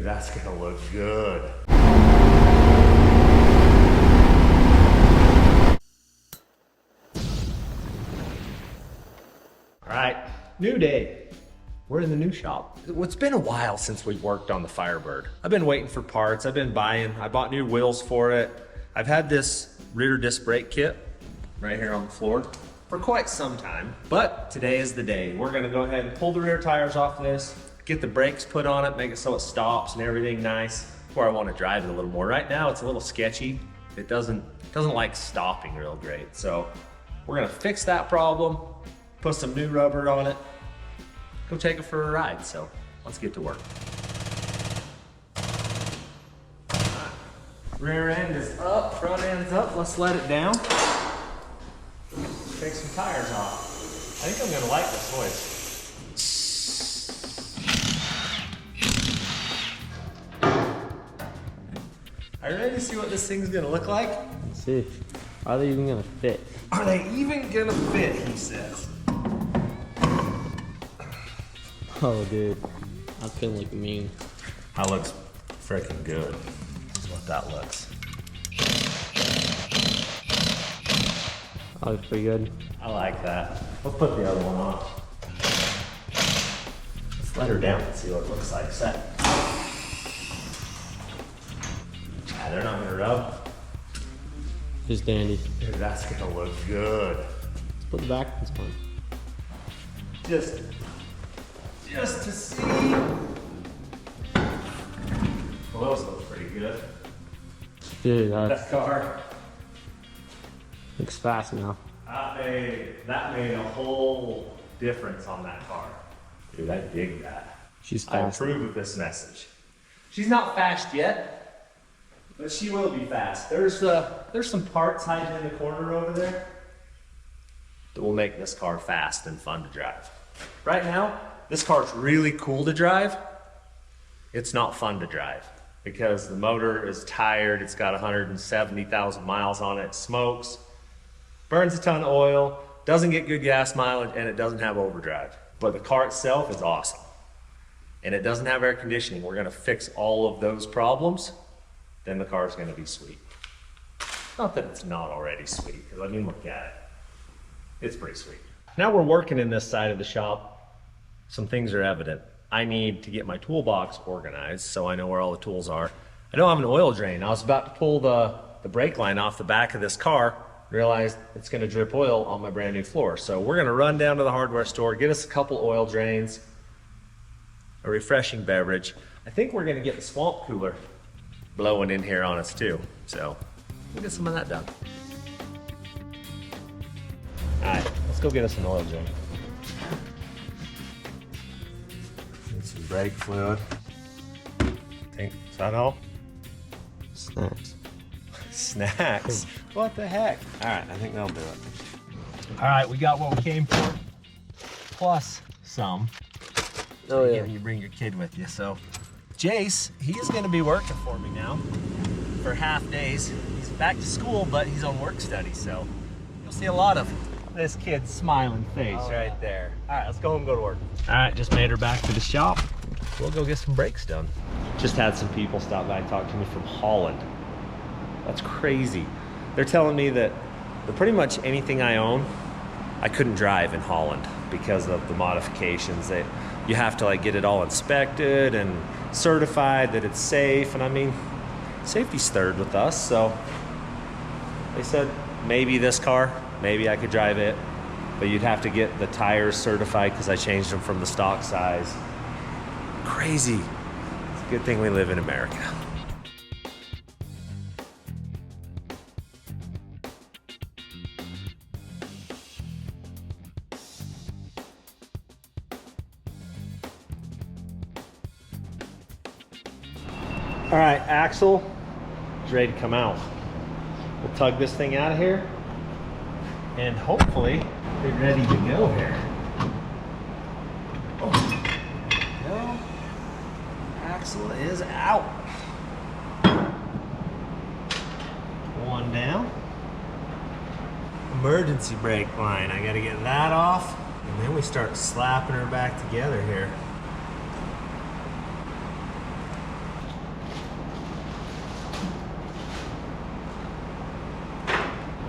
Dude, that's gonna look good. All right, new day. We're in the new shop. It's been a while since we've worked on the Firebird. I've been waiting for parts. I bought new wheels for it. I've had this rear disc brake kit right here on the floor for quite some time, but today is the day. We're gonna go ahead and pull the rear tires off this, get the brakes put on it, make it so it stops and everything nice, where I wanna drive it a little more. Right now it's a little sketchy. It doesn't like stopping real great. So we're gonna fix that problem, put some new rubber on it, go take it for a ride. So let's get to work. Rear end is up, front end's up. Let's let it down. Take some tires off. I think I'm gonna like this noise. Are you ready to see what this thing's gonna look like? Let's see. Are they even gonna fit? Are they even gonna fit, he says. Oh, dude. That's gonna look mean. That looks freaking good. That's what that looks. That looks pretty good. I like that. Let's put the other one on. Let's let her down and see what it looks like. Set. Yeah, they're not gonna rub. Just dandy. Dude, that's gonna look good. Let's put the back ones on. Just to see. Well, those look pretty good. Dude, That car, looks fast now. that made a whole difference on that car. Dude, I dig that. She's I fast. approve of this message. She's not fast yet, but she will be fast. There's some parts hiding in the corner over there that will make this car fast and fun to drive. Right now, this car's really cool to drive. It's not fun to drive because the motor is tired. It's got 170,000 miles on it, smokes, burns a ton of oil, doesn't get good gas mileage, and it doesn't have overdrive. But the car itself is awesome. And it doesn't have air conditioning. We're gonna fix all of those problems, then the car's gonna be sweet. Not that it's not already sweet, because I mean, look at it. It's pretty sweet. Now we're working in this side of the shop. Some things are evident. I need to get my toolbox organized so I know where all the tools are. I don't have an oil drain. I was about to pull the brake line off the back of this car, realized it's gonna drip oil on my brand new floor. So we're gonna run down to the hardware store, get us a couple oil drains, a refreshing beverage. I think we're gonna get the swamp cooler blowing in here on us too. So we'll get some of that done. All right, let's go get us an oil drain. Need some brake fluid. Is that all? Snacks. Snacks? What the heck? All right, I think that'll do it. All right, we got what we came for, plus some. Oh yeah. You bring your kid with you. So Jace, he's gonna be working for me now for half days. He's back to school, but he's on work study, so you'll see a lot of this kid's smiling face right there. All right, let's go home and go to work. All right, just made her back to the shop. We'll go get some brakes done. Just had some people stop by and talk to me from Holland. That's crazy. They're telling me that pretty much anything I own, I couldn't drive in Holland because of the modifications. You have to like get it all inspected and certified that it's safe. And I mean, safety's third with us. So they said maybe this car, maybe I could drive it, but you'd have to get the tires certified because I changed them from the stock size. Crazy. It's a good thing we live in America. All right, axle is ready to come out. We'll tug this thing out of here and hopefully be ready to go here. Oh, no, axle is out. One down. Emergency brake line, I gotta get that off. And then we start slapping her back together here.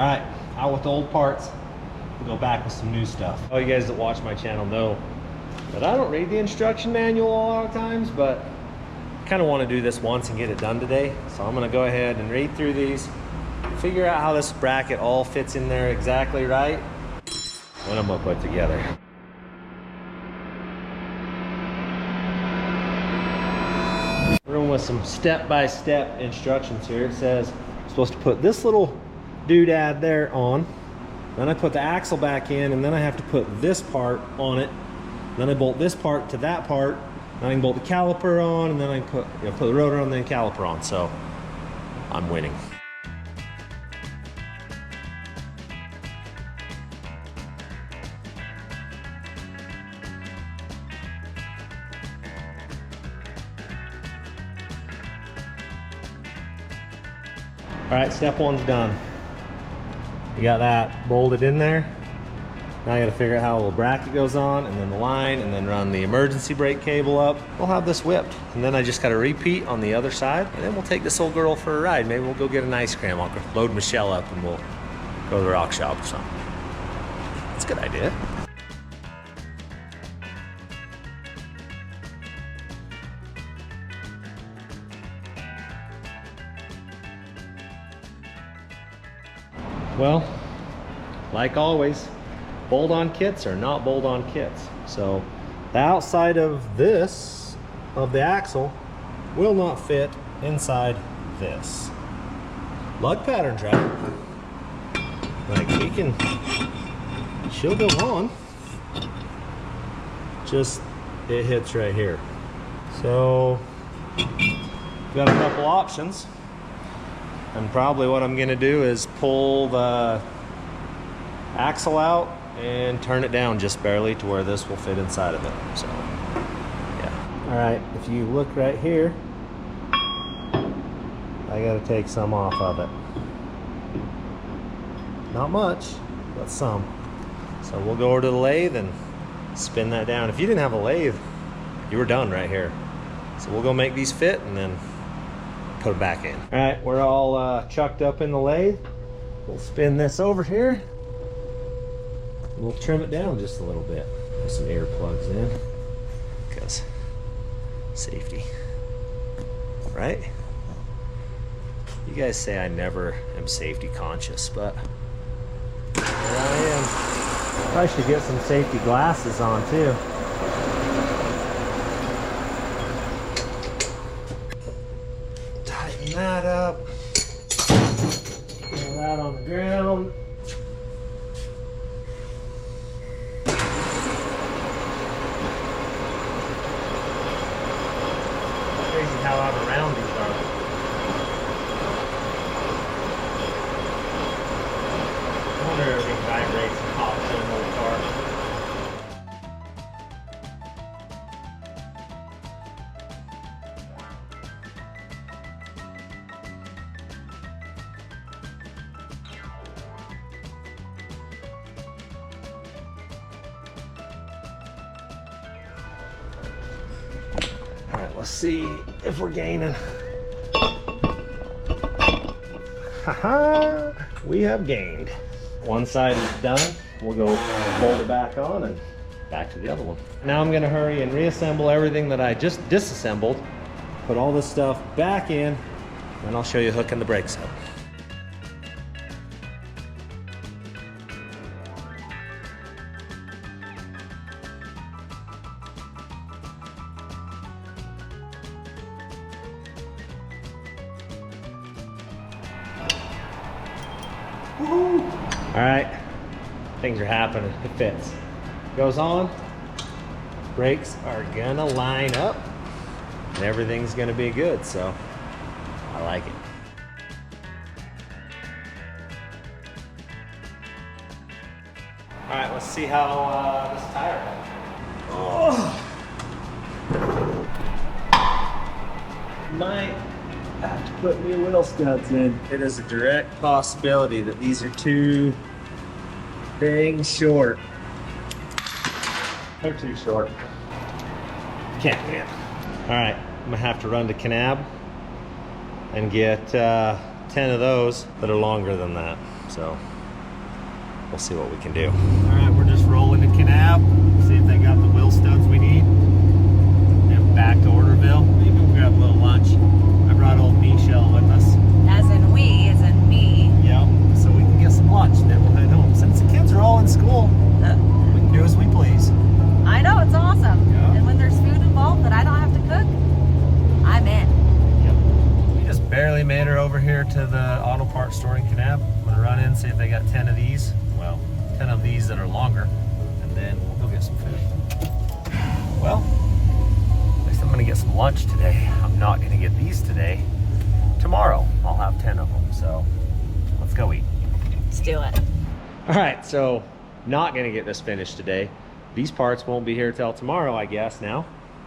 right, out with the old parts. We'll go back with some new stuff. All you guys that watch my channel know that I don't read the instruction manual a lot of times, but I kind of want to do this once and get it done today. So I'm going to go ahead and read through these, figure out how this bracket all fits in there exactly right, and I'm going to put together. We're going with some step-by-step instructions here. It says I'm supposed to put this little doodad there on, then I put the axle back in, and then I have to put this part on it, then I bolt this part to that part, then I can bolt the caliper on, and then I can put the rotor on, then caliper on. So I'm winning. All right, step one's done. You got that bolted in there. Now I gotta figure out how the bracket goes on, and then the line, and then run the emergency brake cable up. We'll have this whipped. And then I just gotta repeat on the other side, and then we'll take this old girl for a ride. Maybe we'll go get an ice cream. I'll load Michelle up and we'll go to the rock shop or something. That's a good idea. Well, like always, bolt-on kits are not bolt-on kits. So the outside of this, of the axle, will not fit inside this. Lug pattern's right. Like we can, she'll go on. Just, it hits right here. So, got a couple options. And probably what I'm gonna do is pull the axle out and turn it down just barely to where this will fit inside of it. So, yeah. All right, if you look right here, I gotta take some off of it. Not much, but some. So we'll go over to the lathe and spin that down. If you didn't have a lathe, you were done right here. So we'll go make these fit and then put it back in. All right, we're all chucked up in the lathe. We'll spin this over here. We'll trim it down just a little bit. Put some air plugs in, because safety, right? You guys say I never am safety conscious, but here I am. Probably should get some safety glasses on too. Tighten that up. Throw that on the ground. Crazy how out of round these are. I wonder if it vibrates and pops in an old car. All right, let's see if we're gaining. Haha, we have gained. One side is done. We'll go fold it back on and back to the other one. Now I'm gonna hurry and reassemble everything that I just disassembled, put all this stuff back in, and I'll show you hooking the brakes up. All right, things are happening. It fits. Goes on. Brakes are gonna line up, and everything's gonna be good. So I like it. All right, let's see how this tire goes. Oh, might have to put new wheel studs in. It is a direct possibility that these are too dang short. They're too short. Can't win. All right, I'm gonna have to run to Kanab and get 10 of those that are longer than that. So we'll see what we can do. All right, we're just rolling to Kanab, see if they got the wheel studs we need. And back to Orderville. Maybe we'll grab a little lunch. I brought old Michelle with us. As in we, as in me. Yep, so we can get some lunch, then we'll head home. Since the kids are all in school, we can do as we please. I know, it's awesome. Yeah. And when there's food involved that I don't have to cook, I'm in. Yep. We just barely made her over here to the auto parts store in Kanab. I'm gonna run in, see if they got 10 of these. Well, 10 of these that are longer, and then we'll go get some food. Well, at least I'm gonna get some lunch today. I'm not gonna get these today. Tomorrow, I'll have 10 of them, so let's go eat. Let's do it. All right, so not gonna get this finished today. These parts won't be here till tomorrow, I guess now.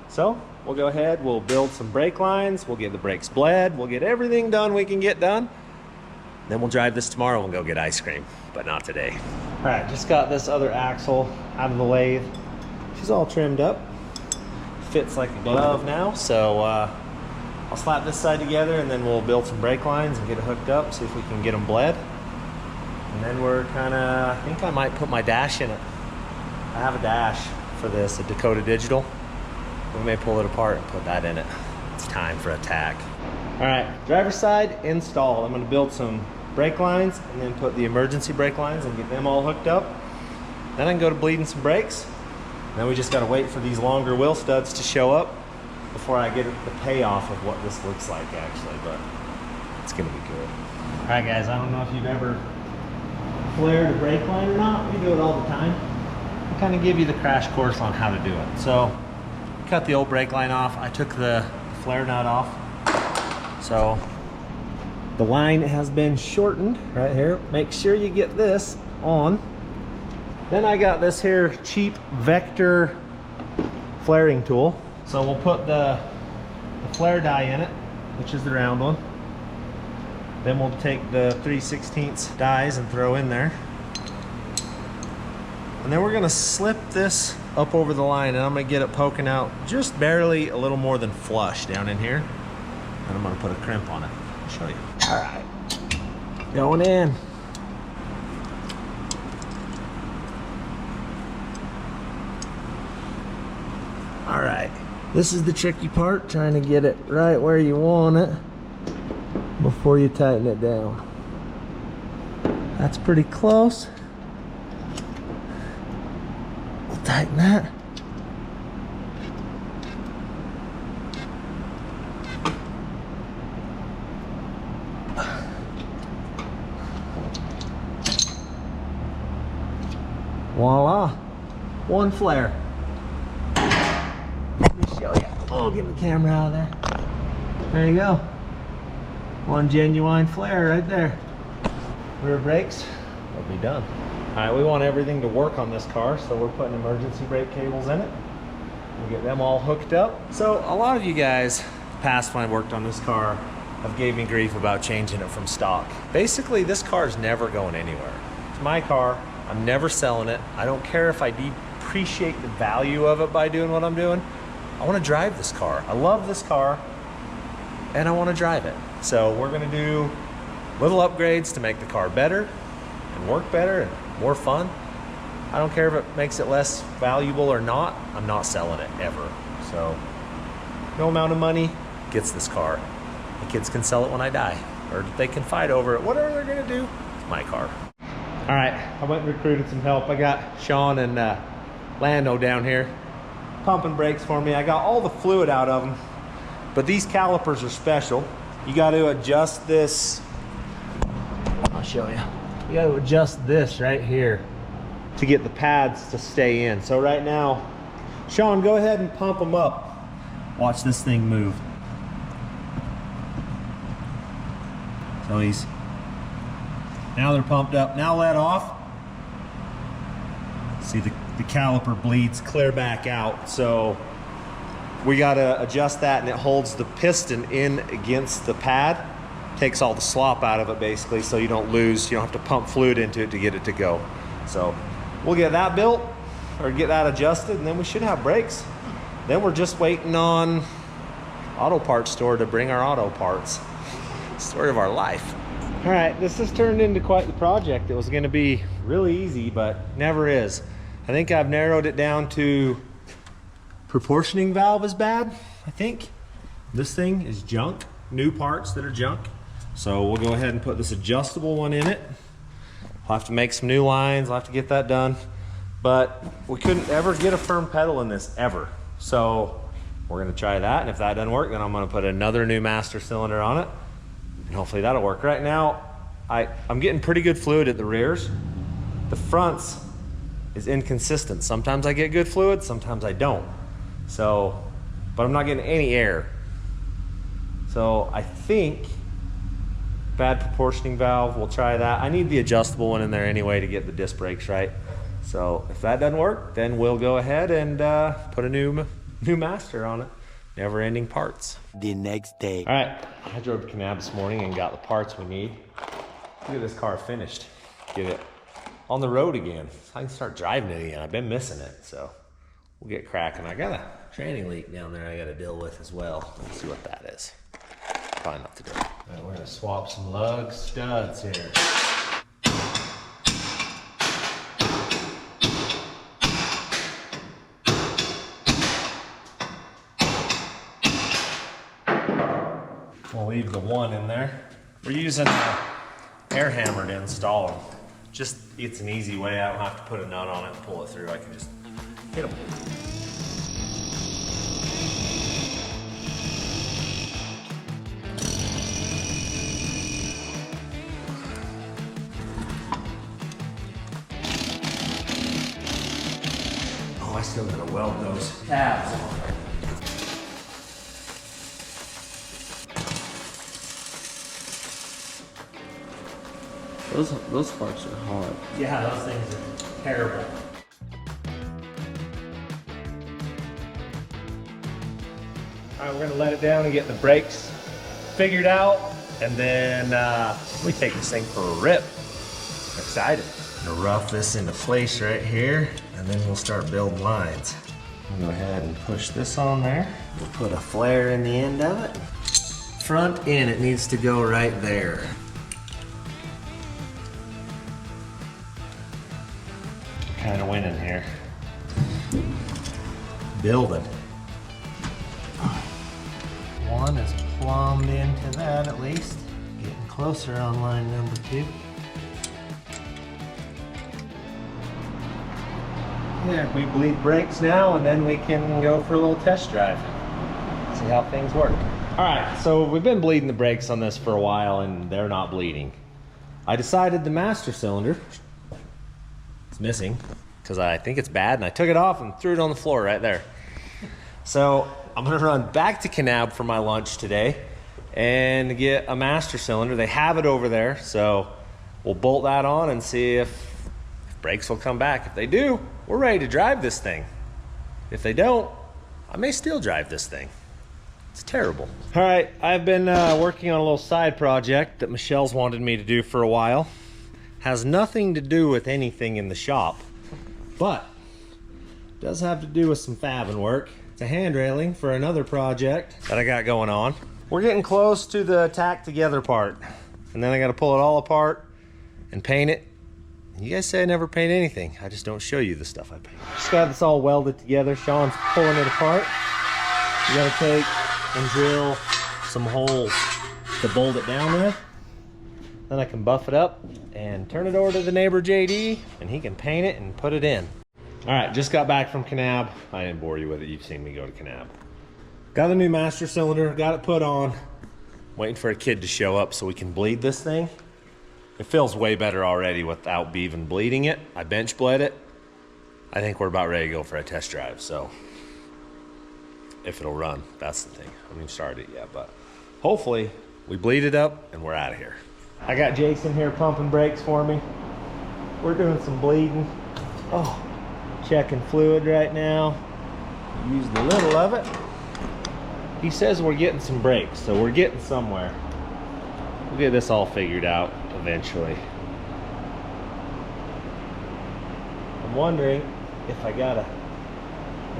So we'll go ahead, we'll build some brake lines, we'll get the brakes bled, we'll get everything done we can get done. Then we'll drive this tomorrow and go get ice cream, but not today. All right, just got this other axle out of the lathe. She's all trimmed up. Fits like a glove now, so I'll slap this side together and then we'll build some brake lines and get it hooked up, see if we can get them bled. And then we're I think I might put my dash in it. I have a dash for this, a Dakota Digital. We may pull it apart and put that in it. It's time for attack. All right, driver's side installed. I'm gonna build some brake lines and then put the emergency brake lines and get them all hooked up. Then I can go to bleeding some brakes. Then we just gotta wait for these longer wheel studs to show up before I get the payoff of what this looks like actually, but it's gonna be good. All right, guys, I don't know if you've ever flared a brake line or not. We do it all the time. I'll kind of give you the crash course on how to do it. So, cut the old brake line off. I took the flare nut off. So, the line has been shortened right here. Make sure you get this on. Then I got this here cheap Vector flaring tool. So we'll put the flare die in it, which is the round one. Then we'll take the 3/16 dies and throw in there. And then we're gonna slip this up over the line and I'm gonna get it poking out just barely a little more than flush down in here. And I'm gonna put a crimp on it. I'll show you. All right, going in. All right, this is the tricky part, trying to get it right where you want it before you tighten it down. That's pretty close. We'll tighten that. Voila, one flare. Let me show you. Oh, get the camera out of there. There you go. One genuine flare right there. Rear brakes will be done. All right, we want everything to work on this car, so we're putting emergency brake cables in it. We'll get them all hooked up. So a lot of you guys, past when I worked on this car, have gave me grief about changing it from stock. Basically, this car is never going anywhere. It's my car. I'm never selling it. I don't care if I depreciate the value of it by doing what I'm doing. I want to drive this car. I love this car and I want to drive it. So we're going to do little upgrades to make the car better and work better and more fun. I don't care if it makes it less valuable or not. I'm not selling it ever. So no amount of money gets this car. The kids can sell it when I die, or they can fight over it. Whatever they're going to do, it's my car. All right, I went and recruited some help. I got Sean and Lando down here pumping brakes for me. I got all the fluid out of them, but these calipers are special. You got to adjust this. I'll show you. You got to adjust this right here to get the pads to stay in. So right now, Sean, go ahead and pump them up. Watch this thing move. So now they're pumped up. Now let off. See, the caliper bleeds clear back out. So we gotta adjust that, and it holds the piston in against the pad. Takes all the slop out of it basically, so you don't lose, you don't have to pump fluid into it to get it to go. So we'll get that built, or get that adjusted, and then we should have brakes. Then we're just waiting on auto parts store to bring our auto parts. Story of our life. All right, this has turned into quite the project. It was gonna be really easy, but never is. I think I've narrowed it down to proportioning valve is bad, I think. This thing is junk, new parts that are junk. So we'll go ahead and put this adjustable one in it. I'll have to make some new lines, I'll have to get that done. But we couldn't ever get a firm pedal in this, ever. So we're gonna try that, and if that doesn't work, then I'm gonna put another new master cylinder on it, and hopefully that'll work. Right now, I'm getting pretty good fluid at the rears. The fronts is inconsistent. Sometimes I get good fluid, sometimes I don't. So, but I'm not getting any air. So I think bad proportioning valve, we'll try that. I need the adjustable one in there anyway to get the disc brakes right. So if that doesn't work, then we'll go ahead and put a new master on it. Never ending parts. The next day. All right, I drove to Kanab this morning and got the parts we need. Look at this car finished. Get it on the road again. So I can start driving it again. I've been missing it, so we'll get cracking. I got a training leak down there I got to deal with as well. Let's see what that is. Probably not today. All right, we're gonna swap some lug studs here. We'll leave the one in there. We're using an air hammer to install them. Just, it's an easy way. I don't have to put a nut on it and pull it through. I can just hit them. Oh, I still gotta weld those tabs on. Those parts are hard. Yeah, those things are terrible. All right, we're gonna let it down and get the brakes figured out, and then we take this thing for a rip. I'm excited. I'm gonna rough this into place right here, and then we'll start building lines. I'll go ahead and push this on there. We'll put a flare in the end of it. Front in, it needs to go right there. Kind of winning here. Building. One is plumbed into that at least. Getting closer on line number 2. Yeah, we bleed brakes now, and then we can go for a little test drive. See how things work. All right, so we've been bleeding the brakes on this for a while, and they're not bleeding. I decided the master cylinder missing because I think it's bad, and I took it off and threw it on the floor right there. So I'm gonna run back to Kanab for my lunch today and get a master cylinder. They have it over there, so we'll bolt that on and see if brakes will come back. If they do, we're ready to drive this thing. If they don't, I may still drive this thing. It's terrible. All right, I've been working on a little side project that Michelle's wanted me to do for a while. Has nothing to do with anything in the shop, but does have to do with some fabbing work. It's a hand railing for another project that I got going on. We're getting close to the tack together part, and then I got to pull it all apart and paint it. You guys say I never paint anything. I just don't show you the stuff I paint. Just got this all welded together. Sean's pulling it apart. You got to take and drill some holes to bolt it down with. Then I can buff it up and turn it over to the neighbor JD, and he can paint it and put it in. All right, just got back from Kanab. I didn't bore you with it. You've seen me go to Kanab. Got a new master cylinder, got it put on. Waiting for a kid to show up so we can bleed this thing. It feels way better already without even bleeding it. I bench bled it. I think we're about ready to go for a test drive, so if it'll run, that's the thing. I haven't even started it yet, but hopefully we bleed it up and we're out of here. I got Jason here pumping brakes for me. We're doing some bleeding. Oh, checking fluid right now. Used a little of it. He says we're getting some brakes, so we're getting somewhere. We'll get this all figured out eventually. I'm wondering if I gotta,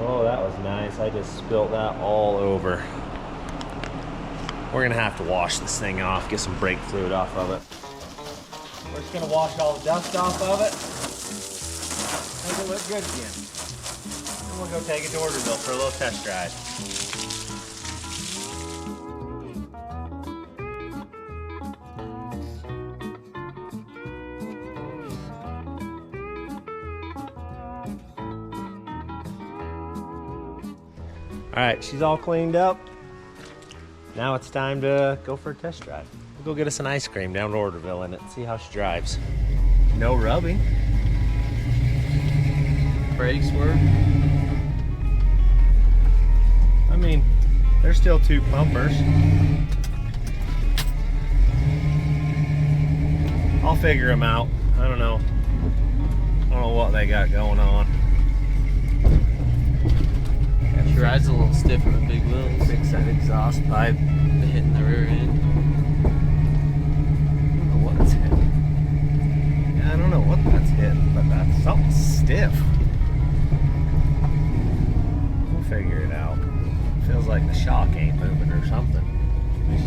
oh, that was nice. I just spilt that all over. We're gonna have to wash this thing off, get some brake fluid off of it. We're just gonna wash all the dust off of it. Make it look good again. Then we'll go take it to Orderville for a little test drive. All right, she's all cleaned up. Now it's time to go for a test drive. We'll go get us an ice cream down to Orderville in it, see how she drives. No rubbing. Brakes work. I mean, there's still 2 pumpers. I'll figure them out. I don't know what they got going on. She rides a little stiff with the big wheels. Fix that exhaust pipe. Hitting the rear end. I don't know what it's hitting. Yeah, I don't know what that's hitting, but that's something stiff. We'll figure it out. Feels like the shock ain't moving or something.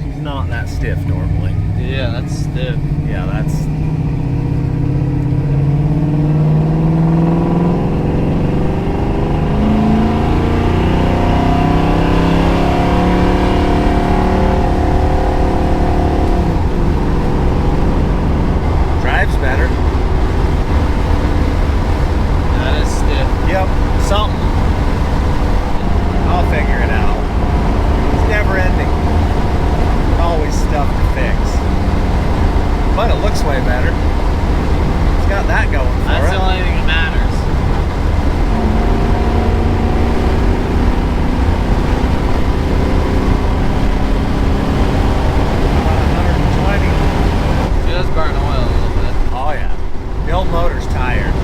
She's not that stiff normally. Yeah, that's stiff. Yeah, that's... Drives better. That is stiff. Yep, something. I'll figure it out. It's never ending. Always stuff to fix. But it looks way better. It's got that going for That's it. the only thing that matters. About 120. She does burn oil a little bit. Oh yeah. The old motor's tired.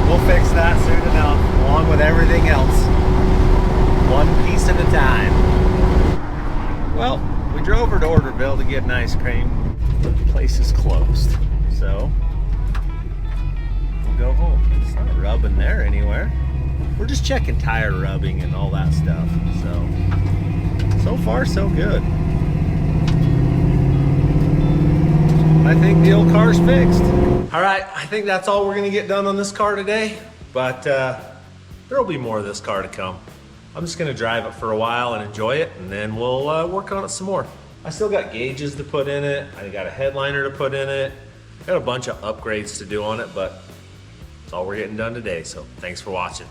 We'll fix that soon enough, along with everything else. One piece at a time. Well, we drove her to Orderville to get an ice cream. The place is closed, so we'll go home. It's not rubbing there anywhere. We're just checking tire rubbing and all that stuff. So far so good. I think the old car's fixed. All right, I think that's all we're gonna get done on this car today, but there'll be more of this car to come. I'm just gonna drive it for a while and enjoy it, and then we'll work on it some more. I still got gauges to put in it. I got a headliner to put in it. Got a bunch of upgrades to do on it, but it's all we're getting done today, so thanks for watching.